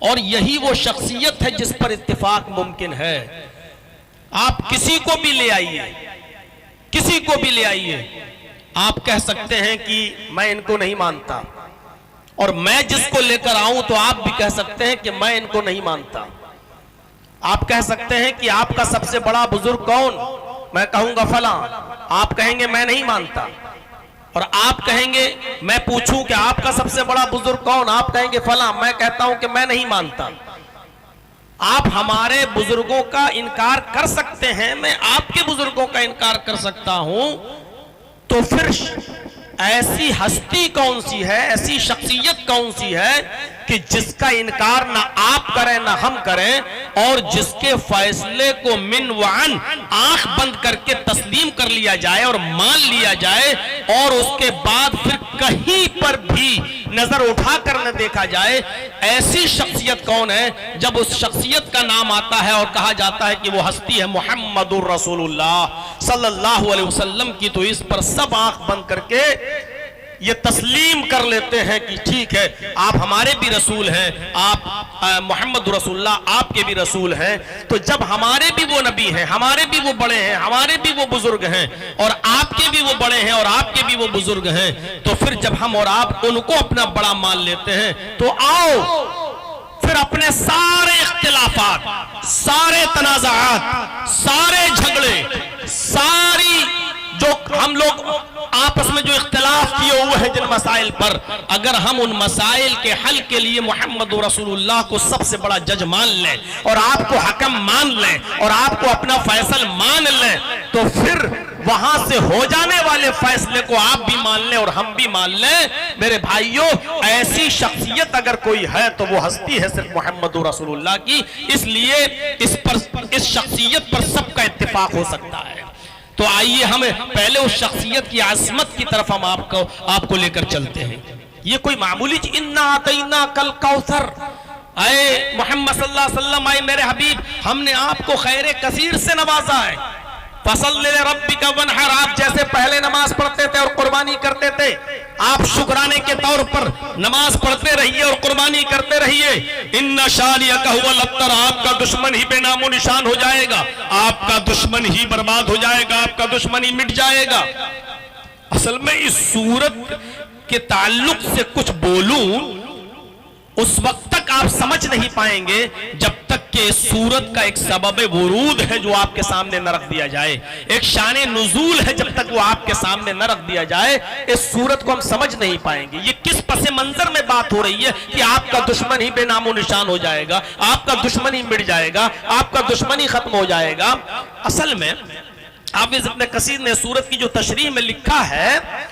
और यही वो शख्सियत है जिस पर इत्तिफाक मुमकिन है। आप किसी को भी ले आइए, किसी को भी ले आइए, आप कह सकते हैं कि मैं इनको नहीं मानता, और मैं जिसको लेकर आऊं तो आप भी कह सकते हैं कि मैं इनको नहीं मानता। आप कह सकते हैं कि आपका सबसे बड़ा बुजुर्ग कौन, मैं कहूंगा फला, आप कहेंगे मैं नहीं मानता। और आप कहेंगे, मैं पूछूं कि आपका सबसे बड़ा बुजुर्ग कौन, आप कहेंगे फला, मैं कहता हूं कि मैं नहीं मानता। आप हमारे बुजुर्गों का इनकार कर सकते हैं, मैं आपके बुजुर्गों का इनकार कर सकता हूं, तो फिर ऐसी हस्ती कौन सी है, ऐसी शख्सियत कौन सी है कि जिसका इनकार ना आप करें ना हम करें, और जिसके फैसले को मिन वान आंख बंद करके तस्लीम कर लिया जाए और मान लिया जाए, और उसके बाद फिर कहीं पर भी नजर उठाकर न देखा जाए। ऐसी शख्सियत कौन है जब उस शख्सियत का नाम आता है और कहा जाता है कि वो हस्ती है मुहम्मदुर रसूलुल्लाह सल्लल्लाहु अलैहि वसल्लम की, तो इस पर सब आंख बंद करके ये तस्लीम कर लेते हैं कि ठीक है, आप हमारे भी रसूल हैं, आप मोहम्मद रसूलुल्लाह आपके भी रसूल हैं। तो जब हमारे भी वो नबी हैं, हमारे भी वो बड़े हैं, हमारे भी वो बुजुर्ग हैं, और आपके भी वो बड़े हैं और आपके भी वो बुजुर्ग हैं, तो फिर जब हम और आप उनको अपना बड़ा मान लेते हैं, तो आओ फिर अपने सारे इख्तिलाफात, सारे तनाज़ात, सारे झगड़े, सारी जो हम लोग आपस में जो इख्तिलाफ किए हुए हैं जिन मसाइल पर, अगर हम उन मसाइल के हल के लिए मोहम्मद रसूलुल्लाह को सबसे बड़ा जज मान लें और आपको हकम मान लें और आपको अपना फैसल मान लें, तो फिर वहां से हो जाने वाले फैसले को आप भी मान लें और हम भी मान लें। मेरे भाइयों, ऐसी शख्सियत अगर कोई है तो वो हस्ती है सिर्फ मोहम्मद रसूलुल्लाह की। इसलिए इस शख्सियत पर सबका इत्तिफाक हो सकता है। तो आइए हमें पहले उस शख्सियत की आज़मत की तरफ हम आपको लेकर चलते हैं। ये कोई मामूली इन्ना आतैना कल कौसर, आए मोहम्मद सल्लल्लाहु अलैहि वसल्लम, आए मेरे हबीब, हमने आपको खैर कसीर से नवाजा है। फसल्लि लिरब्बिका वन्हर, आप जैसे पहले नमाज पढ़ते थे और कुर्बानी करते थे, आप शुक्राने के तौर पर नमाज पढ़ते रहिए और कुर्बानी करते रहिए। इन्ना शानिअका हुवल अब्तर, आपका दुश्मन ही बेनामो निशान हो जाएगा, आपका दुश्मन ही बर्बाद हो जाएगा, आपका दुश्मन ही मिट जाएगा। असल में इस सूरत के ताल्लुक से कुछ बोलूं, उस वक्त तक आप समझ नहीं पाएंगे जब तक कि इस सूरत का एक सबब वुरूद है जो आपके सामने न रख दिया जाए, एक शान नुज़ूल है, जब तक वो आपके सामने न रख दिया जाए इस सूरत को हम समझ नहीं पाएंगे। ये किस पसे मंजर में बात हो रही है कि आपका दुश्मन ही बेनामो निशान हो जाएगा, आपका दुश्मन ही मिट जाएगा, आपका दुश्मन ही खत्म हो जाएगा। असल में हाफिज़ इब्न कसीर ने सूरत की जो तशरीह में लिखा है,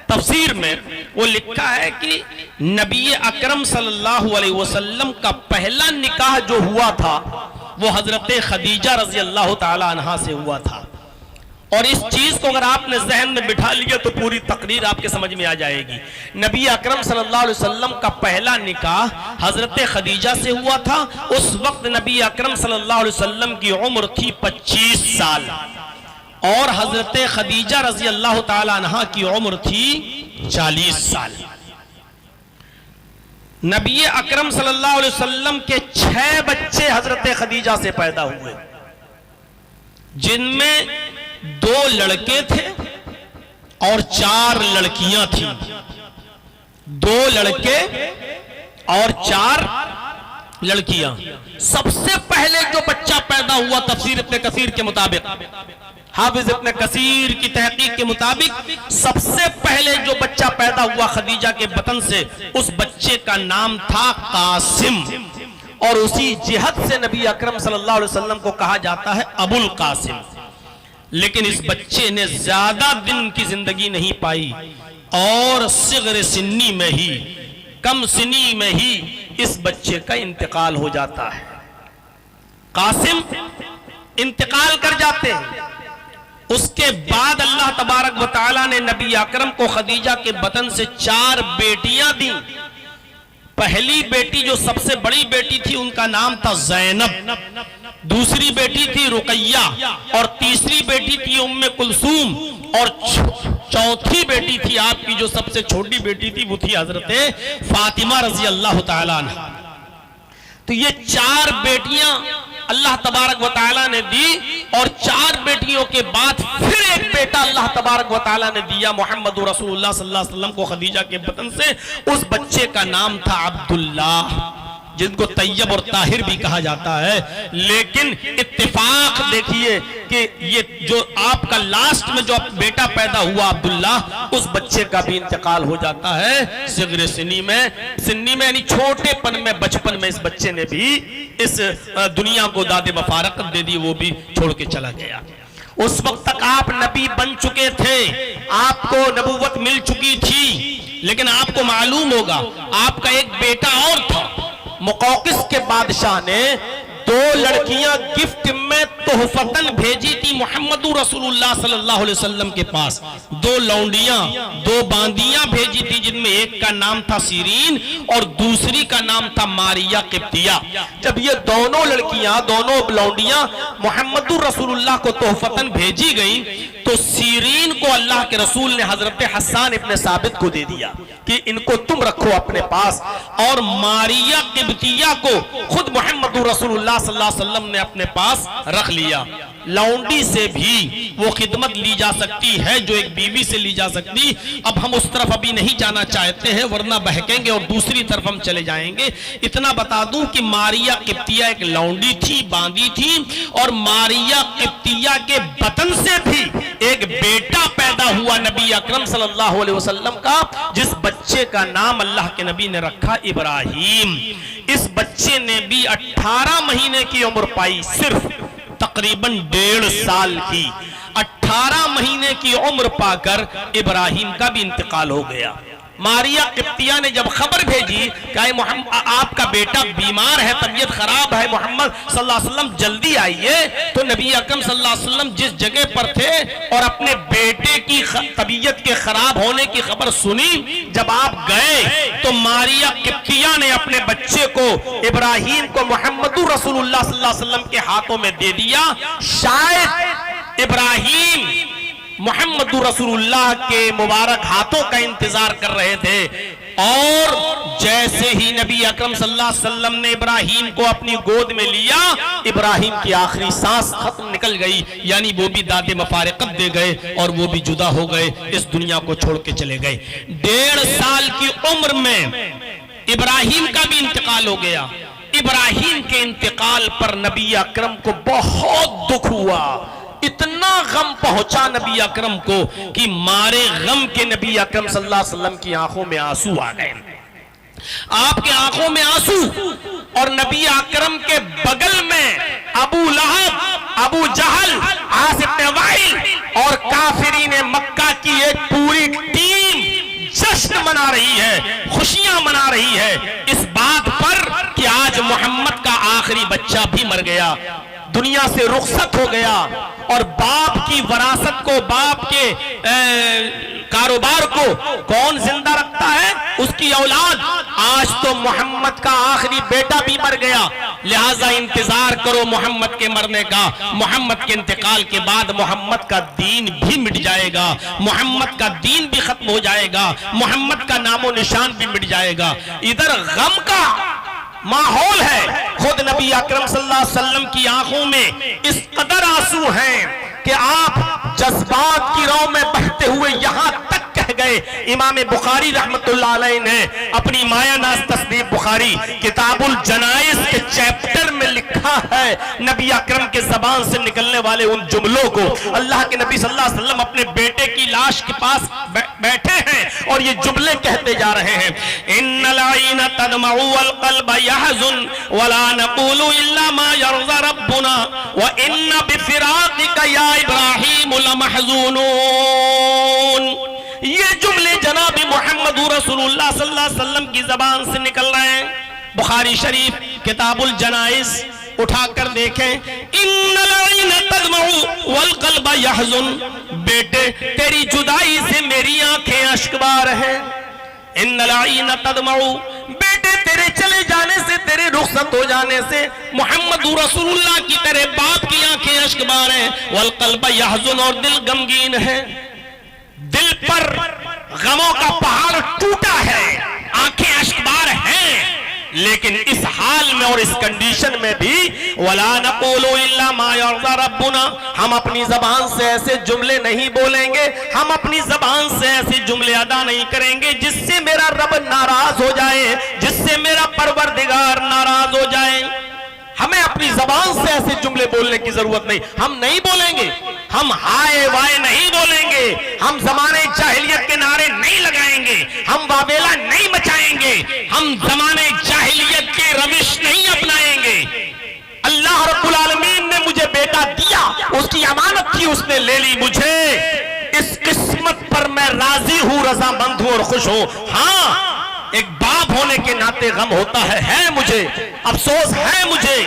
तफसीर में वो लिखा है कि नबी अकरम सल्लल्लाहु अलैहि वसल्लम का पहला निकाह जो हुआ था वो हजरत खदीजा रजी अल्लाह ताला अन्हा से हुआ था। और इस चीज को अगर आपने जहन में बिठा लिया तो पूरी तकरीर आपके समझ में आ जाएगी। नबी अकरम सल्लल्लाहु अलैहि वसल्लम का पहला निकाह हजरत खदीजा से हुआ था। उस वक्त नबी अकरम सल्लल्लाहु अलैहि वसल्लम की उम्र थी 25 साल और हजरत खदीजा रजी अल्लाह ताला अन्हा की उम्र थी 40 साल। नबी अकरम सल्लल्लाहु अलैहि वसल्लम के 6 बच्चे हजरत खदीजा से पैदा हुए, जिनमें 2 लड़के थे और 4 लड़कियां थीं। 2 लड़के और 4 लड़कियां। सबसे पहले जो बच्चा पैदा हुआ तफसीर इब्न कसीर के मुताबिक, हाफिज इब्न कसीर की तहकीक के मुताबिक, सबसे पहले जो बच्चा पैदा हुआ खदीजा के बतन से, उस बच्चे का नाम था कासिम, और उसी जिहद से नबी अकरम सल्लल्लाहु अलैहि वसल्लम को कहा जाता है अबुल कासिम। लेकिन इस बच्चे ने ज्यादा दिन की जिंदगी नहीं पाई और सिग़र सिन्नी में ही, कम सिनी में ही इस बच्चे का इंतकाल हो जाता है। कासिम इंतकाल कर जाते हैं। उसके बाद अल्लाह तबारक व तआला ने नबी अकरम को खदीजा के बतन से 4 बेटियां दी। पहली बेटी जो सबसे बड़ी बेटी थी उनका नाम था ज़ैनब, दूसरी बेटी थी रुकैया, और तीसरी बेटी थी उम्मे कुलसूम, और चौथी बेटी थी आपकी जो सबसे छोटी बेटी थी वो थी हजरत फातिमा रजी अल्लाह ताला अन्हा। तो ये 4 बेटियां अल्लाह तबारक व तआला ने दी, और 4 बेटियों के बाद फिर एक बेटा अल्लाह तबारक व तआला ने दिया मोहम्मद रसूलुल्लाह सल्लल्लाहु अलैहि वसल्लम को खदीजा के बतन से। उस बच्चे का नाम था अब्दुल्ला, जिनको तैयब और ताहिर भी कहा जाता है। लेकिन इत्तेफाक देखिए कि ये जो आपका लास्ट में जो बेटा पैदा हुआ अब्दुल्ला, उस बच्चे का भी इंतकाल हो जाता है सिगरे सिन्नी में यानी छोटेपन में, बचपन में इस बच्चे ने भी इस दुनिया को दादे मुबारकत दे दी, वो भी छोड़ के चला गया। उस वक्त तक आप नबी बन चुके थे, आपको नबुव्वत मिल चुकी थी, लेकिन आपको मालूम होगा आपका एक बेटा और था। मुकौकिस के बादशाह ने 2 लड़कियां गिफ्ट में तोहफतन भेजी थी मोहम्मद रसूलुल्लाह सल्लल्लाहु अलैहि वसल्लम के पास। 2 लौंडियां, 2 बांदियां भेजी थी, जिनमें एक का नाम था सीरीन और दूसरी का नाम था मारिया किप्तिया। जब ये दोनों लड़कियां, दोनों लौंडियां मोहम्मद रसूलुल्लाह को तोहफतन भेजी गई, तो सीरीन को अल्लाह के रसूल ने हजरत हसन इब्न साबित को दे दिया कि इनको तुम रखो अपने पास, और मारिया किब्तिया को खुद मोहम्मद रसूलुल्लाह सल्लल्लाहु अलैहि वसल्लम ने अपने पास रख लिया। लौंडी से भी वो खिदमत ली जा सकती है जो एक बीवी से ली जा सकती। अब हम उस तरफ अभी नहीं जाना चाहते हैं, वरना बहकेंगे और दूसरी तरफ हम चले जाएंगे। इतना बता दूं कि मारिया किप्तिया एक लौंडी थी, बांदी थी, और मारिया किप्तिया के बतन से भी एक बेटा पैदा हुआ नबी अकरम सल्लल्लाहु अलैहि वसल्लम का, जिस बच्चे का नाम अल्लाह के नबी ने रखा इब्राहिम। इस बच्चे ने भी 18 महीने की उम्र पाई, सिर्फ तकरीबन 1.5 साल की। 18 महीने की उम्र पाकर इब्राहिम का भी इंतकाल हो गया। मारिया किप्तिया ने जब खबर भेजी कि मोहम्मद आपका बेटा बीमार है, तबीयत खराब है, मोहम्मद सल्लल्लाहु अलैहि वसल्लम जल्दी आइए, तो नबी अकरम सल्लल्लाहु अलैहि वसल्लम जिस जगह पर थे और अपने बेटे की तबीयत के खराब होने की खबर सुनी, जब आप गए तो मारिया किप्तिया ने अपने बच्चे को, इब्राहिम को, मोहम्मद रसूलुल्लाह सल्लल्लाहु अलैहि वसल्म के हाथों में दे दिया। शायद इब्राहिम मोहम्मद रसूलुल्लाह के मुबारक हाथों का इंतजार कर रहे थे, और जैसे ही नबी अकरम सल्लल्लाहु अलैहि वसल्लम ने इब्राहिम को अपनी गोद में लिया, इब्राहिम की आखिरी सांस खत्म निकल गई, यानी वो भी दादे मुबारकत दे गए और वो भी जुदा हो गए, इस दुनिया को छोड़ के चले गए। 1.5 साल की उम्र में इब्राहिम का भी इंतकाल हो गया। इब्राहिम के इंतकाल पर नबी अकरम को बहुत दुख हुआ, इतना गम पहुंचा नबी अकरम को कि मारे गम के नबी अकरम सल्लल्लाहु अलैहि वसल्लम की आंखों में आंसू आ गए। आपके आंखों में आंसू, और नबी अकरम के बगल में अबू लहब, अबू जहल, आस इब्न वाइल और काफिरीन मक्का की एक पूरी टीम जश्न मना रही है, खुशियां मना रही है इस बात पर कि आज मोहम्मद का आखिरी बच्चा भी मर गया, दुनिया से रुखसत हो गया, और बाप की वरासत को, बाप के कारोबार को कौन जिंदा रखता है? उसकी औलाद। आज तो मोहम्मद का आखिरी बेटा भी मर गया, लिहाजा इंतजार करो मोहम्मद के मरने का। मोहम्मद के इंतकाल के बाद मोहम्मद का दीन भी मिट जाएगा, मोहम्मद का दीन भी खत्म हो जाएगा, मोहम्मद का नामो निशान भी मिट जाएगा। इधर गम का माहौल है, खुद नबी अकरम सल्लल्लाहु अलैहि वसल्लम की आंखों में इस कदर आंसू हैं कि आप जज्बात की राह में बहते हुए यहां तक कह गए। इमाम बुखारी रहमतुल्लाह अलैह ने अपनी मायानाज़ तस्नीफ बुखारी किताबुल जनाइज के चैप्टर में लिखा है, नबी अकरम के जबान से निकलने वाले उन जुमलों को। अल्लाह के नबी सल्लल्लाहु अलैहि वसल्लम अपने बेटे की लाश के पास बैठे हैं और ये जुमले कहते जा रहे हैं, इन्नल आइना तदमउ वल क़ल्ब यहज़ुन वला नक़ूलु इल्ला मा यरज़ा रब्बुना व इन्ना बिफ़िराक़िका या इब्राहीम लमहज़ूनून। ये जुमले जनाब मोहम्मद रसूलुल्लाह सल्लल्लाहु अलैहि वसल्लम की जबान से निकल रहे हैं। बुखारी शरीफ किताबुल जनाइज उठाकर देखें, इन्नल आइना तदमउ वल क़ल्ब यहज़ुन, बेटे तेरी जुदाई से मेरी आंखें अश्कबार हैं। इन्नल आइना तदमउ, बेटे तेरे चले जाने से, तेरे रुखसत हो जाने से मोहम्मद रसूलुल्लाह की तेरे बाप की आंखें अश्कबार हैं। वल क़ल्ब यहज़ुन, और दिल गमगीन है, दिल पर गमों का पहाड़ टूटा है, आंखें अश्कबार हैं। लेकिन इस हाल में और इस कंडीशन में भी वला नक़ूलु इल्ला मा यर्ज़ा रब्बुना, हम अपनी जबान से ऐसे जुमले नहीं बोलेंगे, हम अपनी जबान से ऐसे जुमले अदा नहीं करेंगे जिससे मेरा रब नाराज हो जाए, जिससे मेरा परवरदिगार नाराज हो जाए। हमें अपनी जबान से ऐसे जुमले बोलने की जरूरत नहीं, हम नहीं बोलेंगे, हम हाय वाय नहीं बोलेंगे, हम जमाने जाहिलियत के नारे नहीं लगाएंगे, हम वावेला नहीं मचाएंगे, हम जमाने जाहिलियत के रविश नहीं अपनाएंगे। अल्लाह रब्बुल आलमीन ने मुझे बेटा दिया, उसकी अमानत थी, उसने ले ली मुझे, इस किस्मत पर मैं राजी हूं, रजामंद हूं और खुश हूं। हाँ, एक बाप होने के नाते गम होता है मुझे, अफसोस है मुझे,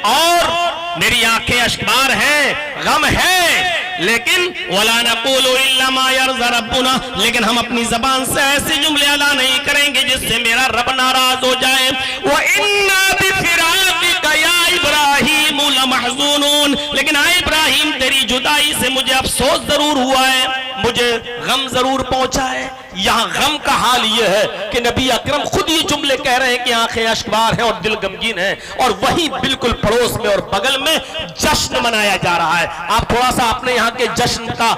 और मेरी आंखें अश्कबार हैं, गम है, लेकिन वला नक़ूलु इल्ला मा यर्ज़ा रब्बुना, लेकिन हम अपनी जबान से ऐसे जुमले अदा नहीं करेंगे जिससे मेरा रब नाराज हो जाए। व इन्ना बिफ़िराक़िका या इब्राहीम लमहज़ूनून, लेकिन आ इब्राहिम तेरी जुदाई से मुझे अफसोस जरूर हुआ है, मुझे गम जरूर पहुंचा है। यहां गम का हाल यह है कि नबी अकरम खुद ये जुमले कह रहे हैं कि आंखें अश्कबार हैं और दिल गमगीन है, और वहीं बिल्कुल पड़ोस में और बगल में जश्न मनाया जा रहा है। आप थोड़ा सा अपने यहाँ के जश्न का